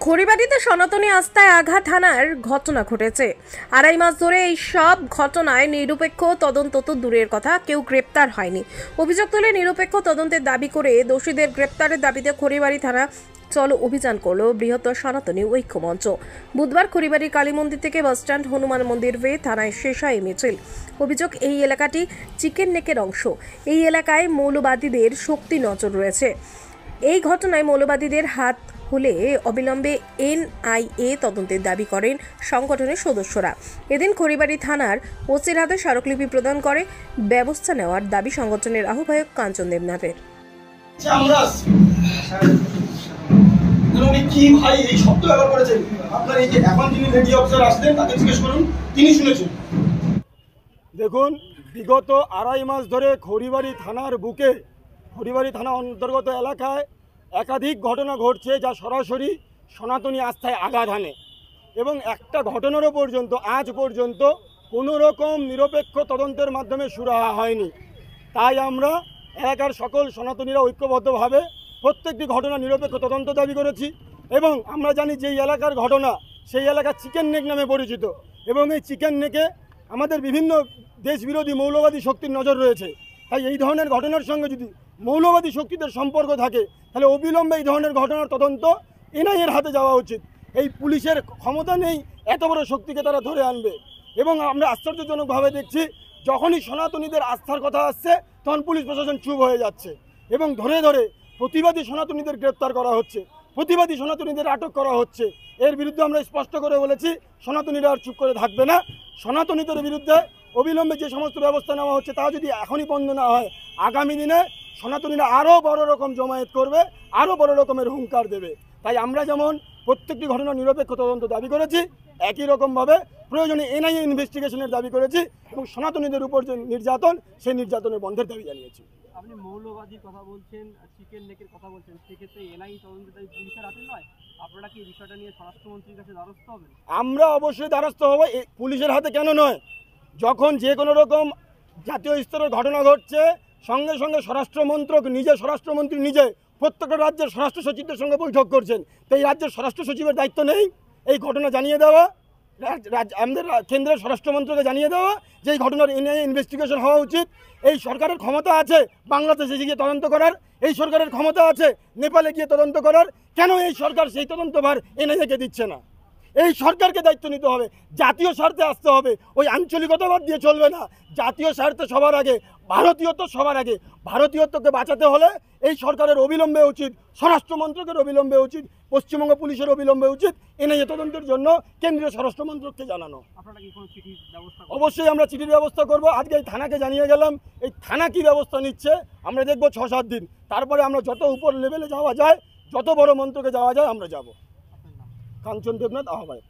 খড়িবাড়িতে সনাতনী আস্থায় আঘাত হানার ঘটনা ঘটেছে। আড়াই মাস ধরে এই সব ঘটনায় নিরপেক্ষ তদন্ত তো দূরের কথা, কেউ গ্রেপ্তার হয়নি। অভিযোগ তুলে নিরপেক্ষ তদন্তের দাবি করে দোষীদের গ্রেপ্তারের দাবিতে খড়িবাড়ি থানা চলো অভিযান করলো বৃহত্তর সনাতনী ঐক্য মঞ্চ। বুধবার খড়িবাড়ির কালী মন্দির থেকে বাসস্ট্যান্ড হনুমান মন্দির হয়ে থানায় শেষ হয় এই মিছিল। অভিযোগ, এই এলাকাটি চিকেন নেকের অংশ। এই এলাকায় মৌলবাদীদের শক্তি নজর রয়েছে। এই ঘটনায় মৌলবাদীদের হাত হলে অবিলম্বে এনআইএ তদন্তের দাবি করেন সংগঠনের সদস্যরা। এদিন খড়িবাড়ি থানার ওসির হাতে স্মারকলিপি প্রদান করে ব্যবস্থা নেওয়ার দাবি সংগঠনের আহ্বায়ক কাঞ্চন দেবনাথের। কি ভাই এই শব্দ ব্যবহার করেছেন? আপনার এই যে এখন যিনি রেডি অফিসার আসলেন তাকে জিজ্ঞেস করুন, তিনি শুনেছেন। দেখুন, বিগত আড়াই মাস ধরে খড়িবাড়ি থানার বুকে, খড়িবাড়ি থানা অন্তর্গত এলাকায় একাধিক ঘটনা ঘটছে যা সরাসরি সনাতনী আস্থায় আঘাত হানে, এবং একটা ঘটনারও পর্যন্ত আজ পর্যন্ত কোনো রকম নিরপেক্ষ তদন্তের মাধ্যমে সুরাহা হয়নি। তাই আমরা এলাকার সকল সনাতনীরা ঐক্যবদ্ধভাবে প্রত্যেকটি ঘটনা নিরপেক্ষ তদন্ত দাবি করেছি। এবং আমরা জানি যে এলাকার ঘটনা, সেই এলাকা চিকেন নেক নামে পরিচিত, এবং এই চিকেন নেকে আমাদের বিভিন্ন দেশবিরোধী মৌলবাদী শক্তির নজর রয়েছে। তাই এই ধরনের ঘটনার সঙ্গে যদি মৌলবাদী শক্তিদের সম্পর্ক থাকে, তাহলে অবিলম্বে এই ধরনের ঘটনার তদন্ত এনআইএর হাতে যাওয়া উচিত। এই পুলিশের ক্ষমতা নেই এত বড় শক্তিকে তারা ধরে আনবে। এবং আমরা আশ্চর্যজনকভাবে দেখছি, যখনই সনাতনীদের আস্থার কথা আসছে তখন পুলিশ প্রশাসন চুপ হয়ে যাচ্ছে, এবং ধরে ধরে প্রতিবাদী সনাতনীদের গ্রেপ্তার করা হচ্ছে, প্রতিবাদী সনাতনীদের আটক করা হচ্ছে। এর বিরুদ্ধে আমরা স্পষ্ট করে বলেছি, সনাতনীরা আর চুপ করে থাকবে না। সনাতনীদের বিরুদ্ধে অবিলম্বে যে সমস্ত ব্যবস্থা নেওয়া হচ্ছে তা যদি এখনই বন্ধ না হয়, আগামী দিনে সনাতনীরা আরও বড় রকম জমায়েত করবে, আরও বড় রকমের হুঙ্কার দেবে। তাই আমরা যেমন প্রত্যেকটি ঘটনা নিরপেক্ষ তদন্ত দাবি করেছি, একই রকমভাবে প্রয়োজনে এনআইএ ইনভেস্টিগেশনের দাবি করেছি, এবং সনাতনীদের উপর যে নির্যাতন, সেই নির্যাতনের বন্ধের দাবি জানিয়েছি। আপনি মৌলবাদীর কথা বলছেন, চিকেন নেকের কথা বলছেন, সেক্ষেত্রে এনআইএ তদন্তের দাবি পুলিশের হাতে নয়। আপনারা কি এই বিষয়টা নিয়ে স্বরাষ্ট্রমন্ত্রীর কাছে দ্বারস্থ হবেন? আমরা অবশ্যই দ্বারস্থ হব। পুলিশের হাতে কেন নয়? যখন যে কোনো রকম জাতীয় স্তরের ঘটনা ঘটছে, সঙ্গে সঙ্গে স্বরাষ্ট্রমন্ত্রী নিজে প্রত্যেকটা রাজ্যের স্বরাষ্ট্র সচিবদের সঙ্গে বৈঠক করছেন। তো এই রাজ্যের স্বরাষ্ট্র সচিবের দায়িত্ব নেই এই ঘটনা জানিয়ে দেওয়া, আমাদের কেন্দ্রের স্বরাষ্ট্রমন্ত্রীকে জানিয়ে দেওয়া যে এই ঘটনার এনআইএ ইনভেস্টিগেশন হওয়া উচিত? এই সরকারের ক্ষমতা আছে বাংলাদেশে গিয়ে তদন্ত করার, এই সরকারের ক্ষমতা আছে নেপালে গিয়ে তদন্ত করার। কেন এই সরকার সেই তদন্তভার এনআইএকে দিচ্ছে না? এই সরকারকে দায়িত্ব নিতে হবে, জাতীয় স্বার্থে আসতে হবে। ওই আঞ্চলিকতাবাদ দিয়ে চলবে না। জাতীয় স্বার্থে সবার আগে, ভারতীয়ত্ব সবার আগে। ভারতীয়ত্বকে বাঁচাতে হলে এই সরকারের অবিলম্বে উচিত, স্বরাষ্ট্রমন্ত্রকের অবিলম্বে উচিত, পশ্চিমবঙ্গ পুলিশের অবিলম্বে উচিত এনআইএ তদন্তের জন্য কেন্দ্রীয় স্বরাষ্ট্রমন্ত্রককে জানানো। আপনারা কি কোনো চিঠির ব্যবস্থা? অবশ্যই আমরা চিঠির ব্যবস্থা করব। আজকে এই থানাকে জানিয়ে গেলাম, এই থানা কী ব্যবস্থা নিচ্ছে আমরা দেখব 6-7 দিন। তারপরে আমরা যত উপর লেভেলে যাওয়া যায়, যত বড় মন্ত্রকে যাওয়া যায় আমরা যাব। কাঞ্চন দেবনাথ, আহ্বায়ক।